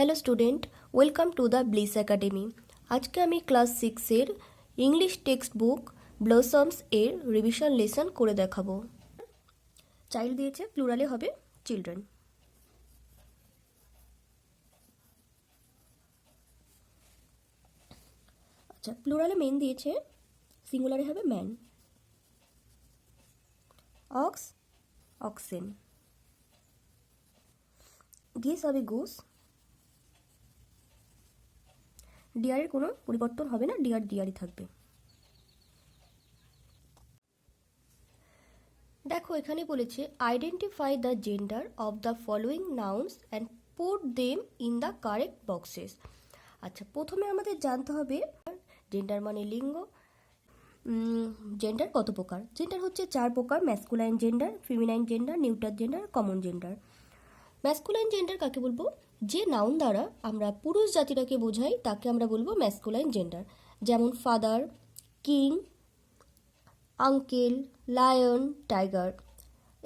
Hello student, welcome to the Bliss academy. আজকে আমি class 6-এর ইংলিশ টেক্সট বুক ব্লসমস এর রিভিশন লেসন করে দেখাবো। চাইল্ড দিয়েছে, প্লুরালে হবে চিলড্রেন। আচ্ছা, প্লুরালে মেন দিয়েছে, সিঙ্গুলারে হবে ম্যান। Ox, oxen. গেস হবে গুস। ডিয়ারের কোনো পরিবর্তন হবে না, ডিয়ার ডিয়ারই থাকবে। দেখো এখানে বলেছে identify the gender of the following nouns and put them in the correct boxes. আচ্ছা, প্রথমে আমাদের জানতে হবে জেন্ডার মানে লিঙ্গ। জেন্ডার কত প্রকার? জেন্ডার হচ্ছে 4 প্রকার: masculine gender, feminine gender, neuter gender, common gender. Masculine gender কাকে বলবো? যে নাউন দ্বারা আমরা পুরুষ জাতিটাকে বোঝাই তাকে আমরা বলবো ম্যাসকুলাইন জেন্ডার, যেমন father, king, uncle, lion, tiger.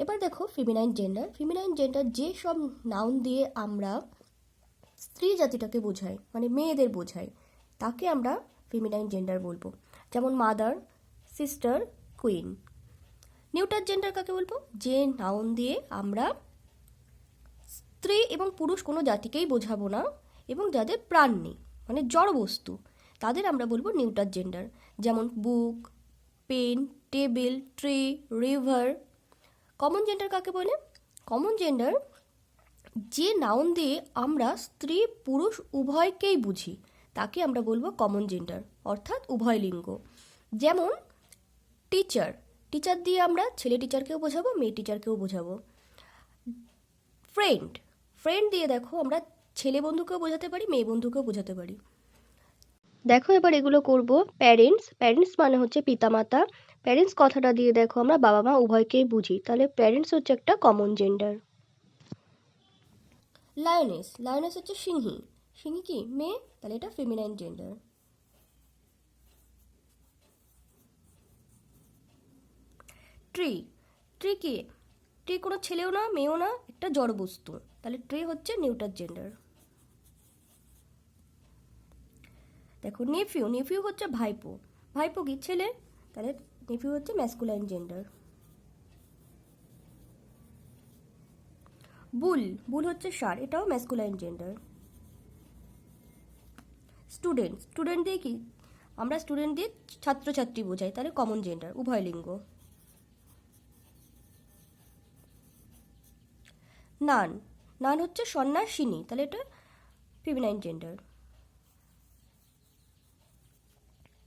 এবার দেখো ফেমিনাইন জেন্ডার। ফেমিনাইন জেন্ডার যে সব নাউন দিয়ে আমরা স্ত্রী জাতিটাকে বোঝাই, মানে মেয়েদের বোঝাই, তাকে আমরা ফেমিনাইন জেন্ডার বলবো, যেমন mother, sister, queen. Neuter gender কাকে বলবো? যে নাউন দিয়ে আমরা স্ত্রী এবং পুরুষ কোনো জাতিকেই বোঝাবো না এবং যাদের প্রাণ নেই, মানে জড় বস্তু, তাদের আমরা বলবো নিউটার জেন্ডার, যেমন book, pen, table, tree, river. Common gender কাকে বলে? কমন জেন্ডার যে নাউন দিয়ে আমরা স্ত্রী পুরুষ উভয়কেই বুঝি তাকে আমরা বলবো কমন জেন্ডার, অর্থাৎ উভয় লিঙ্গ। যেমন টিচার, টিচার দিয়ে আমরা ছেলে টিচারকেও বোঝাবো, মেয়ে টিচারকেও বোঝাবো। ফ্রেন্ড, ফ্রেন্ড দিয়ে দেখো আমরা ছেলে বন্ধুকেও বোঝাতে পারি, মেয়ে বন্ধুকেও বোঝাতে পারি। দেখো এবার এগুলো করব। প্যারেন্টস, প্যারেন্টস মানে হচ্ছে পিতামাতা। প্যারেন্টস কথাটা দিয়ে দেখো আমরা বাবা মা উভয়কেই বুঝি, তাহলে প্যারেন্টস হচ্ছে একটা কমন জেন্ডার। লায়নেস, লায়নেস হচ্ছে সিংহী, সিংহী কি মেয়ে, তাহলে এটা ফেমিনাইন জেন্ডার। ট্রি, ট্রি কি? ট্রি কোনো ছেলেও না মেয়েও না, একটা জড় বস্তু, তাহলে ট্রি হচ্ছে নিউটার জেন্ডার। দেখো নেফিউ, নেফিউ হচ্ছে ভাইপো, ভাইপো কি ছেলে, তাহলে নেফিউ হচ্ছে ম্যাসকুলাইন জেন্ডার। বুল, বুল হচ্ছে ষাঁড়, এটাও ম্যাসকুলাইন জেন্ডার। স্টুডেন্ট, স্টুডেন্ট দিয়ে কি আমরা স্টুডেন্ট দিয়ে ছাত্রছাত্রী বোঝাই, তাহলে কমন জেন্ডার, উভয় লিঙ্গ। নান, নান হচ্ছে সন্ন্যাসিনী, তাহলে এটা ফেমিনাইন জেন্ডার।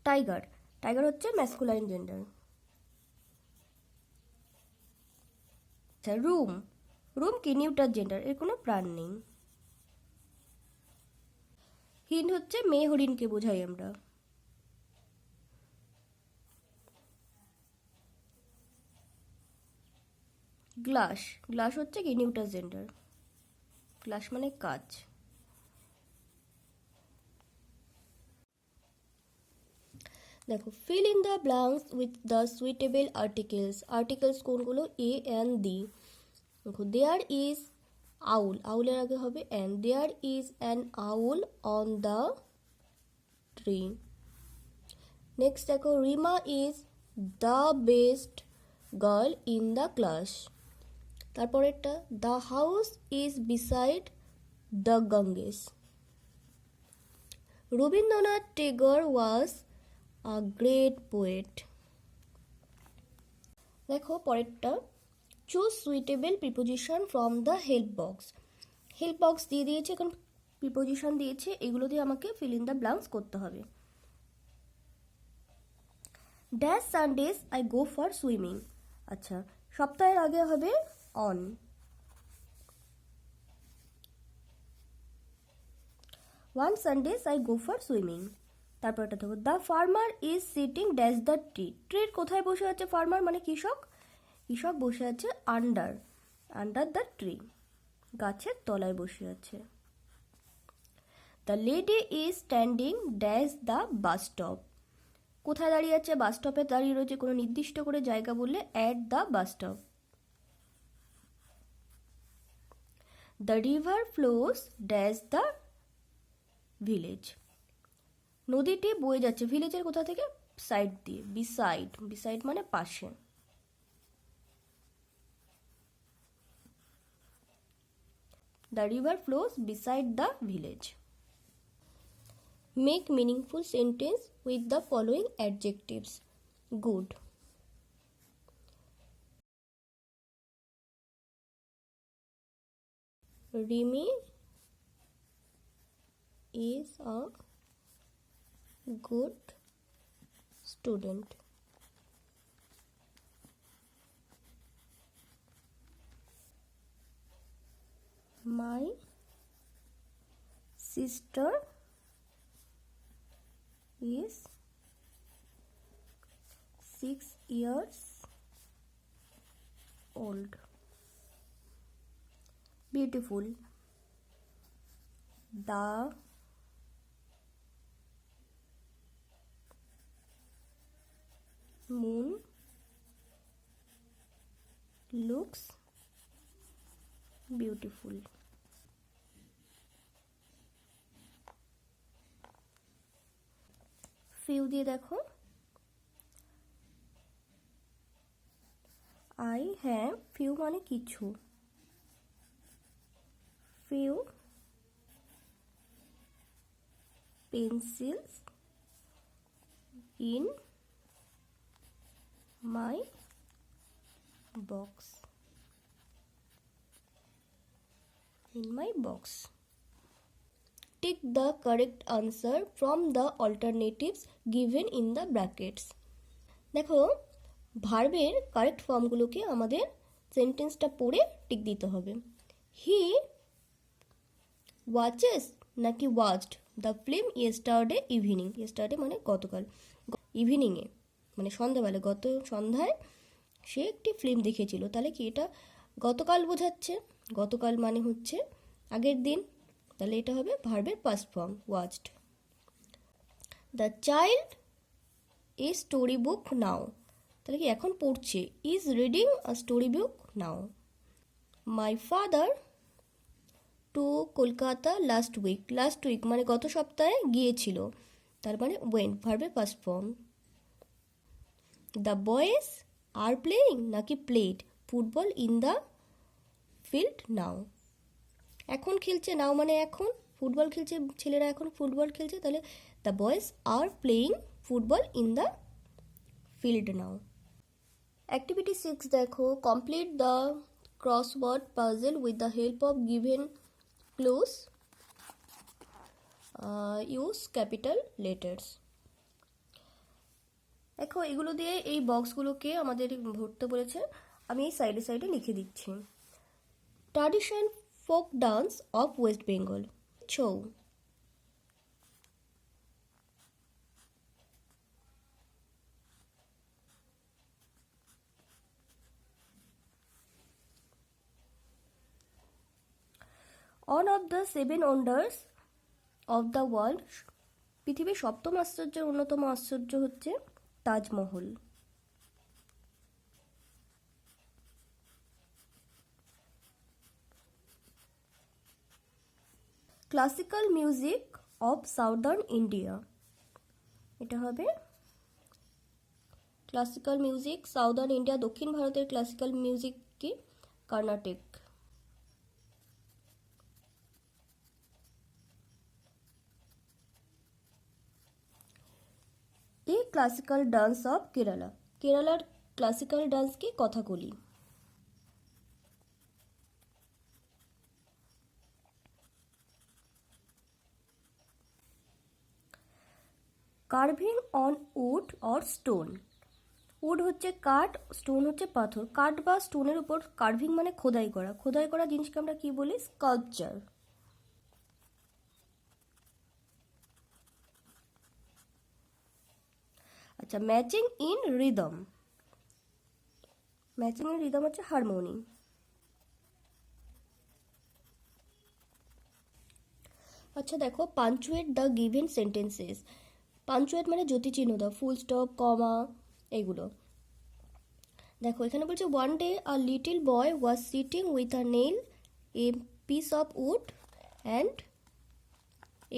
টাইগার, টাইগার হচ্ছে ম্যাসকুলাইন জেন্ডার। আচ্ছা রুম, রুম কি নিউটার জেন্ডার, এর কোনো প্রাণ নেই। হিন্ড হচ্ছে মেয়ে হরিণকে বোঝাই আমরা। গ্লাস, গ্লাস হচ্ছে কি নিউটার জেন্ডার, গ্লাস মানে কাঁচ। দেখো fill in the blanks with the suitable articles. Articles কোনগুলো? A and the. দেখো দেয়ার ইজ আউল, আউলের আগে হবে and, there is an owl on the tree. Next দেখো Rima is the best girl in the class. তারপরেরটা the house is beside the Ganges. Rabindranath Tagore was a great poet. দেখো পরেরটা choose suitable preposition from the help box. Help box দিয়ে দিয়েছে, এখন preposition দিয়েছে, এগুলো দিয়ে আমাকে ফিল ইন দ্য ব্ল্যাঙ্কস করতে হবে। Dash Sundays I go for swimming. আচ্ছা, সপ্তাহের আগে হবে on. One Sundays I go for swimming. তারপর এটা দেখো the farmer is sitting dash the tree. ট্রির কোথায় বসে আছে ফার্মার, মানে কৃষক, কৃষক বসে আছে আন্ডার, আন্ডার দ্য ট্রি, গাছের তলায় বসে আছে। The lady is standing dash the bus stop. কোথায় দাঁড়িয়ে আছে? বাস স্টপে দাঁড়িয়ে রয়েছে, কোনো নির্দিষ্ট করে জায়গা বললে at the bus stop. The river flows dash the village. নদীটি বয়ে যাচ্ছে ভিলেজের কোথা থেকে? সাইড দিয়ে, বিসাইড, বিসাইড মানে পাশে। The river flows beside the village. Make meaningful sentence with the following adjectives. Good, Rimi is a good student. My sister is 6 years old. Beautiful. The moon looks beautiful. Few দিয়ে দেখো। I have few মানে কিছু। Few pencils in my box. In my box. Tick the correct answer from the alternatives given in the brackets. দেখো ভার্বের correct ফর্মগুলোকে আমাদের সেন্টেন্সটা পড়ে tick দিতে হবে। হি ওয়াচেস নাকি watched the film yesterday evening. Yesterday মানে গতকাল, ইভিনিংয়ে মানে সন্ধ্যাবেলা, গত সন্ধ্যায় সে একটি ফিল্ম দেখেছিল। তাহলে কি এটা গতকাল বোঝাচ্ছে? গতকাল মানে হচ্ছে আগের দিন, তাহলে এটা হবে ভার্বের past form watched. The child is story book now, তাহলে কি এখন পড়ছে। Is reading a story book now. My father to Kolkata last week. Last week মানে গত সপ্তাহে গিয়েছিল, তার মানে ওয়েন ভার্বের past form. The boys are playing নাকি played football in the field now. এখন খেলছে, নাও মানে এখন, ফুটবল খেলছে ছেলেরা, এখন ফুটবল খেলছে, তাহলে the boys are playing football in the field now. Activity 6 দেখো। Complete the crossword puzzle with the help of given clues. Use capital letters. দেখো এগুলো দিয়ে এই বক্সগুলোকে আমাদের ভরতে বলেছে, আমি এই সাইডে সাইডে লিখে দিচ্ছি। Tradition folk dance of West Bengal. Chhau. One of the 7 wonders of the world, পৃথিবীর সপ্তম আশ্চর্যের অন্যতম আশ্চর্য হচ্ছে Taj Mahal. Classical music of southern India, এটা হবে ক্লাসিক্যাল মিউজিক সাউদার্ন ইন্ডিয়া, দক্ষিণ ভারতের ক্লাসিক্যাল মিউজিক কি? কর্ণাটিক। এই ক্লাসিক্যাল ডান্স অফ কেরালা, কেরালার ক্লাসিক্যাল ডান্স কি? Kathakali. Carving on wood or stone. Wood হচ্ছে কাঠ, স্টোন হচ্ছে পাথর। কাঠ বা স্টোনের উপর কার্ভিং মানে খোদাই করা। খোদাই করা জিনিসকে আমরা কি বলি? স্কাল্পচার। আচ্ছা, matching in rhythm. Matching in rhythm হচ্ছে হারমোনি। আচ্ছা দেখো, পাঞ্চুয়েট দ্য গিভেন সেন্টেন্সেস। পাঞ্চুয়েট মানে জ্যোতিচিহ্ন দাও, ফুল স্টপ, কমা, এগুলো। দেখো এখানে বলছে one day a little boy was sitting with a nail, a piece of wood and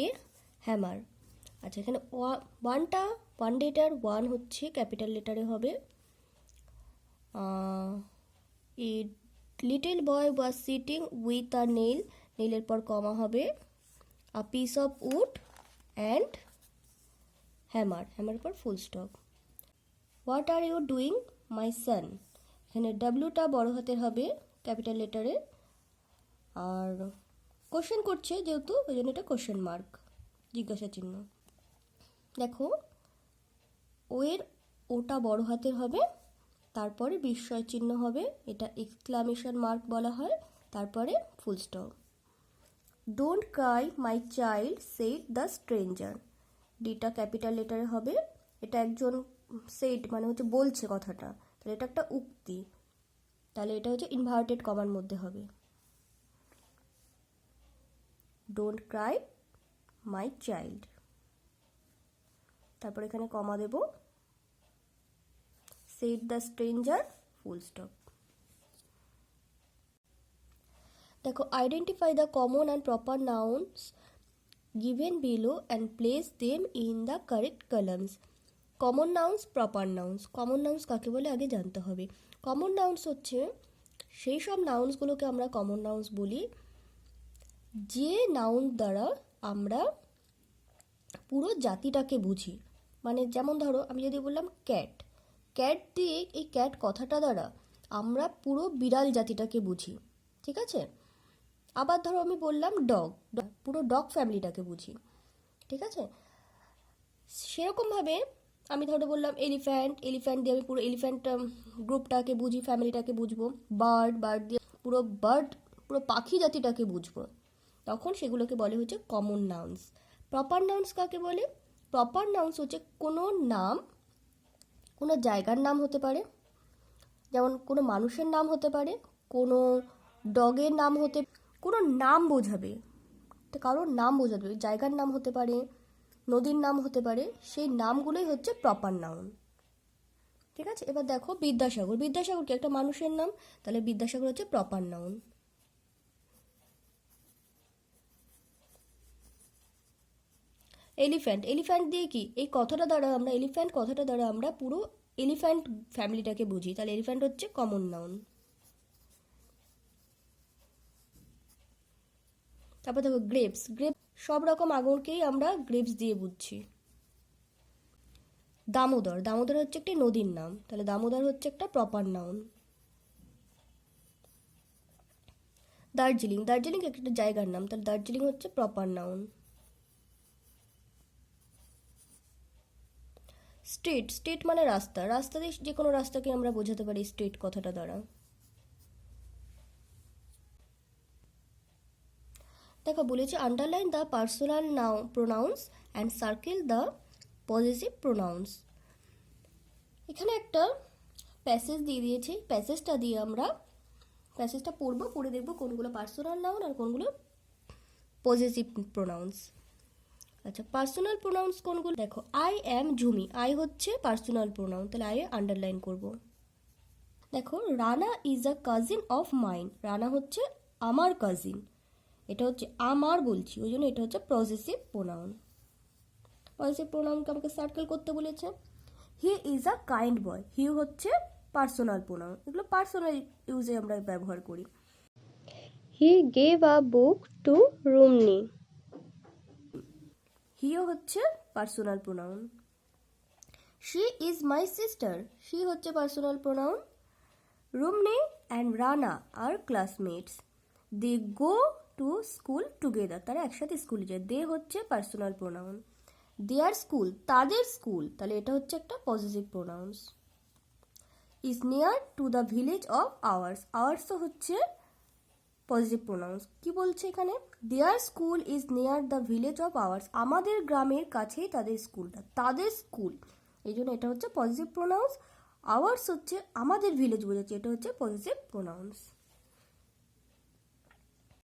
a hammer. আচ্ছা, এখানে ওয়ানটা ওয়ান লেটার, ওয়ান হচ্ছে ক্যাপিটাল লেটারে হবে। A little boy was sitting with a nail, নেলের পর কমা হবে। A piece of wood and hammer, hammer পর full stop. What are you doing my son, এখানে ডাব্লিউটা বড় হাতের হবে ক্যাপিটাল লেটারে। আর কোশ্চেন করছে যেহেতু, ওই জন্য এটা কোশ্চেন মার্ক, জিজ্ঞাসা চিহ্ন। দেখো ওটা বড় হাতের হবে, তারপরে বিস্ময় চিহ্ন হবে, এটা এক্সক্লামেশন মার্ক বলা হয়, তারপরে full stop. Don't cry my child said the stranger, ডিটা ক্যাপিটাল লেটারে হবে। এটা একজন সেড মানে হচ্ছে বলছে কথাটা, তাহলে এটা একটা উক্তি, তাহলে এটা হচ্ছে ইনভার্টেড কমার মধ্যে হবে। ডোন্ট ক্রাই মাই চাইল্ড, তারপর এখানে কমা দেব, said the stranger, full stop. দেখো identify the common and proper nouns given below and place them in the correct columns. Common nouns, proper nouns. Common nouns কাকে বলে আগে জানতে হবে। Common nouns হচ্ছে সেই সব নাউন্সগুলোকে আমরা কমন নাউন্স বলি যে নাউন দ্বারা আমরা পুরো জাতিটাকে বুঝি। মানে যেমন ধরো আমি যদি বললাম ক্যাট, ক্যাট দিয়ে এই ক্যাট কথাটা দ্বারা আমরা পুরো বিড়াল জাতিটাকে বুঝি, ঠিক আছে। আবার ধরো আমি বললাম ডগ, পুরো ডগ ফ্যামিলিটাকে বুঝি, ঠিক আছে। সেরকমভাবে আমি ধরো বললাম এলিফ্যান্ট, এলিফ্যান্ট দিয়ে আমি পুরো এলিফ্যান্ট গ্রুপটাকে বুঝি, ফ্যামিলিটাকে বুঝবো। বার্ড, বার্ড দিয়ে পুরো পাখি জাতিটাকে বুঝবো, তখন সেগুলোকে বলে হচ্ছে কমন নাউন্স। প্রপার নাউন্স কাকে বলে? প্রপার নাউন্স হচ্ছে কোনো নাম, কোনো জায়গার নাম হতে পারে, যেমন কোনো মানুষের নাম হতে পারে, কোনো ডগের নাম হতে, কোনো নাম বোঝাবে, কারোর নাম বোঝাবে, জায়গার নাম হতে পারে, নদীর নাম হতে পারে, সেই নামগুলোই হচ্ছে প্রপার নাউন, ঠিক আছে। এবার দেখো বিদ্যাসাগর, বিদ্যাসাগর কি একটা মানুষের নাম, তাহলে বিদ্যাসাগর হচ্ছে প্রপার নাউন। এলিফ্যান্ট, এলিফ্যান্ট দিয়ে কি এই কথাটা দ্বারা আমরা, এলিফ্যান্ট কথাটা দ্বারা আমরা পুরো এলিফ্যান্ট ফ্যামিলিটাকে বুঝি, তাহলে এলিফ্যান্ট হচ্ছে কমন নাউন। তারপর দেখো গ্রেপস, গ্রেপস সব রকম আঙুরকেই আমরা গ্রেপস দিয়ে বুঝছি। দামোদর, দামোদর হচ্ছে একটি নদীর নাম, তাহলে দামোদর হচ্ছে একটা প্রপার নাউন। দার্জিলিং, দার্জিলিং একটা জায়গার নাম, তাহলে দার্জিলিং হচ্ছে প্রপার নাউন। স্ট্রিট, স্ট্রিট মানে রাস্তা, রাস্তা দিয়ে যে কোনো রাস্তাকে আমরা বোঝাতে পারি স্ট্রিট কথাটা দ্বারা। দেখো বলেছে underline the personal pronouns and circle the positive pronounce. এখানে একটা প্যাসেজ দিয়ে দিয়েছি, প্যাসেজটা দিয়ে আমরা প্যাসেজটা পড়বো, পড়ে দেখবো কোনগুলো পার্সোনাল নাউন আর কোনগুলো পজিটিভ প্রোনাউন্স। আচ্ছা, পার্সোনাল প্রোনাউন্স কোনগুলো? দেখো আই অ্যাম ঝুমি, আই হচ্ছে পার্সোনাল প্রোনাউন, তাহলে আই আন্ডারলাইন করব। দেখো Rana is a cousin of mine, Rana হচ্ছে আমার কাজিন, এটা হচ্ছে আমার বলছি, ওই জন্য এটা হচ্ছে পজিটিভ প্রোনাউন। পজিটিভ প্রোনাউনকে আমাকে সার্কেল করতে বলেছে। হি ইজ আ কাইন্ড বয়, হি হচ্ছে পার্সোনাল প্রোনাউন, এগুলো পার্সোনাল ইউজে আমরা ব্যবহার করি। He gave a book to Rumni, হিও হচ্ছে personal pronoun. She is my sister, she হচ্ছে personal pronoun. Rumni and Rana are classmates, they go to school together, তারা একসাথে স্কুলে যায়, দে হচ্ছে পার্সোনাল প্রোনাউন। দেয়ার স্কুল, তাদের স্কুল, তাহলে এটা হচ্ছে একটা positive pronouns. Is near to the village of ours, আওয়ার্সও হচ্ছে পজিটিভ প্রোনাউন্স। কি বলছে এখানে? Their school is near the village of ours, আমাদের গ্রামের কাছেই তাদের স্কুলটা, তাদের স্কুল, এই জন্য এটা হচ্ছে পজিটিভ প্রোনাউন্স। আওয়ার্স হচ্ছে আমাদের ভিলেজ বোঝাচ্ছে, এটা হচ্ছে পজিটিভ প্রোনাউন্স।